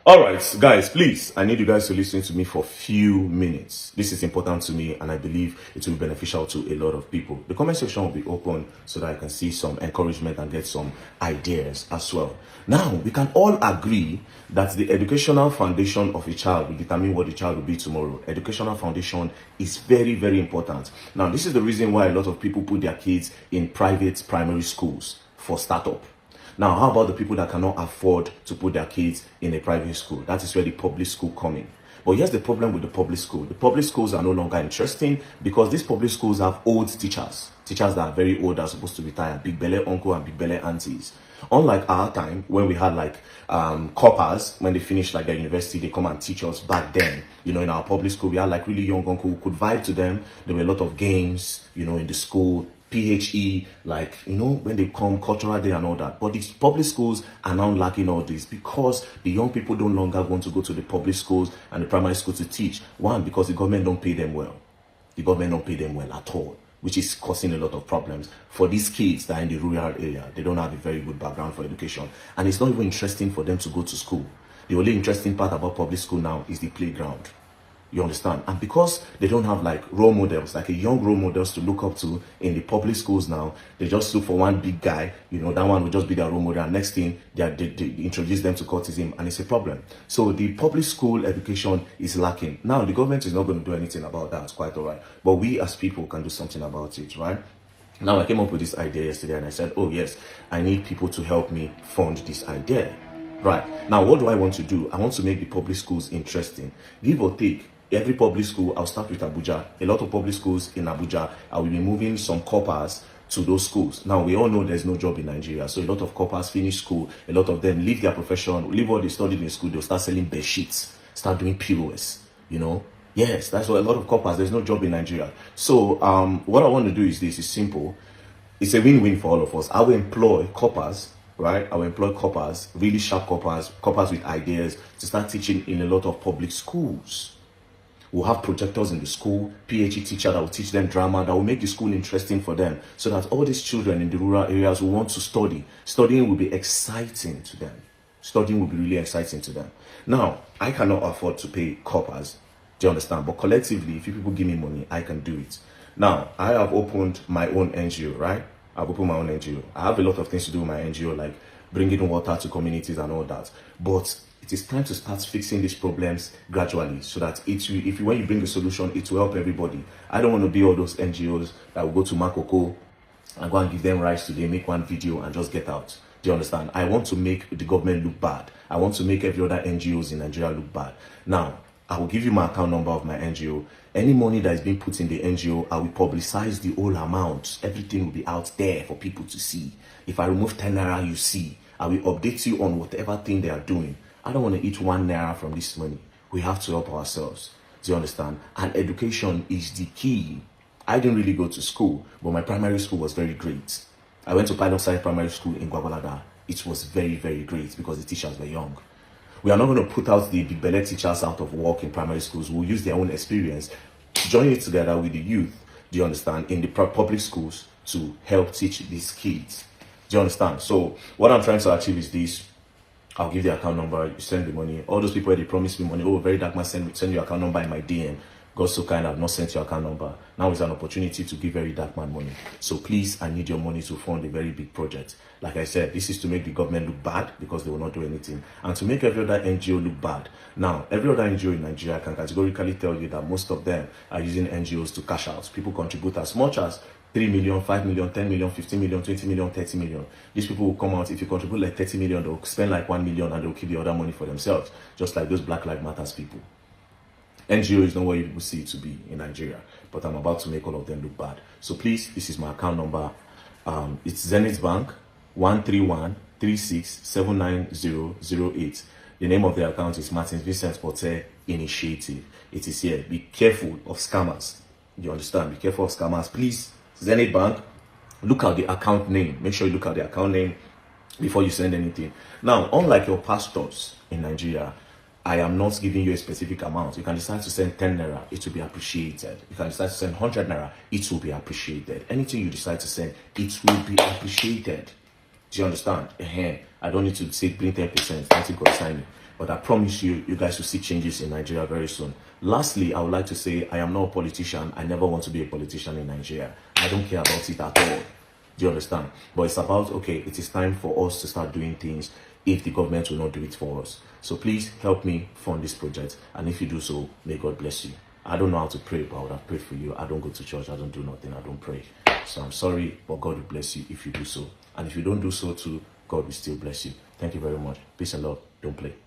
All right, guys, please, I need you guys to listen to me for a few minutes. This is important to me, and I believe it will be beneficial to a lot of people. The comment section will be open so that I can see some encouragement and get some ideas as well. Now, we can all agree that the educational foundation of a child will determine what the child will be tomorrow. Educational foundation is very, very important. Now, this is the reason why a lot of people put their kids in private primary schools for startup. Now, how about the people that cannot afford to put their kids in a private school? That is where the public school come in. But here's the problem with the public school. The public schools are no longer interesting because these public schools have old teachers. Teachers that are very old are supposed to retire. Big belly uncle and big belly aunties. Unlike our time, when we had like coppers, when they finished like their university, they come and teach us back then. You know, in our public school, we had like really young uncle who could vibe to them. There were a lot of games, you know, in the school. PHE, like, you know, when they come, cultural day and all that. But these public schools are now lacking all this because the young people no longer want to go to the public schools and the primary school to teach. One, because the government don't pay them well. The government don't pay them well at all, which is causing a lot of problems for these kids that are in the rural area. They don't have a very good background for education. And it's not even interesting for them to go to school. The only interesting part about public school now is the playground. You understand? And because they don't have like role models, like a young role models to look up to in the public schools now, they just look for one big guy, you know, that one will just be their role model. And next thing, they introduce them to cultism, and it's a problem. So the public school education is lacking. Now, the government is not going to do anything about that, quite all right. But we as people can do something about it, right? Now, I came up with this idea yesterday and I said, oh yes, I need people to help me fund this idea. Right. Now, what do I want to do? I want to make the public schools interesting. Give or take, every public school, I'll start with Abuja. A lot of public schools in Abuja, I will be moving some coppers to those schools. Now, we all know there's no job in Nigeria. So a lot of coppers finish school. A lot of them leave their profession, leave what they studied in school. They'll start selling bed sheets, start doing POS, you know. Yes, that's what a lot of coppers, there's no job in Nigeria. So what I want to do is this, it's simple. It's a win-win for all of us. I will employ coppers, right? I will employ coppers, really sharp coppers, coppers with ideas to start teaching in a lot of public schools. We'll have projectors in the school, PhD teacher that will teach them drama, that will make the school interesting for them, so that all these children in the rural areas will want to study. Studying will be exciting to them. Studying will be really exciting to them. Now, I cannot afford to pay coppers, do you understand? But collectively, if you people give me money, I can do it. Now, I have opened my own NGO, right? I've opened my own NGO. I have a lot of things to do with my NGO, like bringing water to communities and all that. But it is time to start fixing these problems gradually so that when you bring a solution, it will help everybody. I don't want to be all those NGOs that will go to Makoko and go and give them rice today, make one video and just get out. Do you understand? I want to make the government look bad. I want to make every other NGOs in Nigeria look bad. Now, I will give you my account number of my NGO. Any money that is being put in the NGO, I will publicize the whole amount. Everything will be out there for people to see. If I remove 10 naira, you see. I will update you on whatever thing they are doing. I don't want to eat 1 naira from this money. We have to help ourselves. Do you understand? And education is the key. I didn't really go to school, but my primary school was very great. I went to Pilot Side Primary School in Gwagwalada. It was very, very great because the teachers were young. We are not going to put out the big belly teachers out of work in primary schools. We'll use their own experience, join it together with the youth, do you understand, in the public schools to help teach these kids. Do you understand? So what I'm trying to achieve is this. I'll give the account number, you send the money. All those people where they promise me money, oh, Verydarkman, send your account number in my DM. God so kind, I've not sent your account number. Now is an opportunity to give Verydarkman money. So please, I need your money to fund a very big project. Like I said, this is to make the government look bad because they will not do anything. And to make every other NGO look bad. Now, every other NGO in Nigeria can categorically tell you that most of them are using NGOs to cash out. People contribute as much as 3 million, 5 million, 10 million, 15 million, 20 million, 30 million. These people will come out, if you contribute like 30 million, they'll spend like 1 million and they'll keep the other money for themselves. Just like those Black Lives Matter people. NGO is not what you see it to be in Nigeria, but I'm about to make all of them look bad. So please, this is my account number. It's Zenith Bank 13136790008. The name of the account is Martin Vincent Potter Initiative. It is here. Be careful of scammers. You understand? Be careful of scammers. Please, Zenith Bank, look at the account name. Make sure you look at the account name before you send anything. Now, unlike your pastors in Nigeria, I am not giving you a specific amount. You can decide to send 10 naira, it will be appreciated. You can decide to send 100 naira, it will be appreciated. Anything you decide to send, it will be appreciated. Do you understand? I don't need to say bring 10%, nothing concern me. But I promise you, you guys will see changes in Nigeria very soon. Lastly, I would like to say I am not a politician. I never want to be a politician in Nigeria. I don't care about it at all. Do you understand? But it's about, okay, it is time for us to start doing things if the government will not do it for us. So please help me fund this project. And if you do so, may God bless you. I don't know how to pray, but I would have prayed for you. I don't go to church. I don't do nothing. I don't pray. So I'm sorry, but God will bless you if you do so. And if you don't do so too, God will still bless you. Thank you very much. Peace and love. Don't play.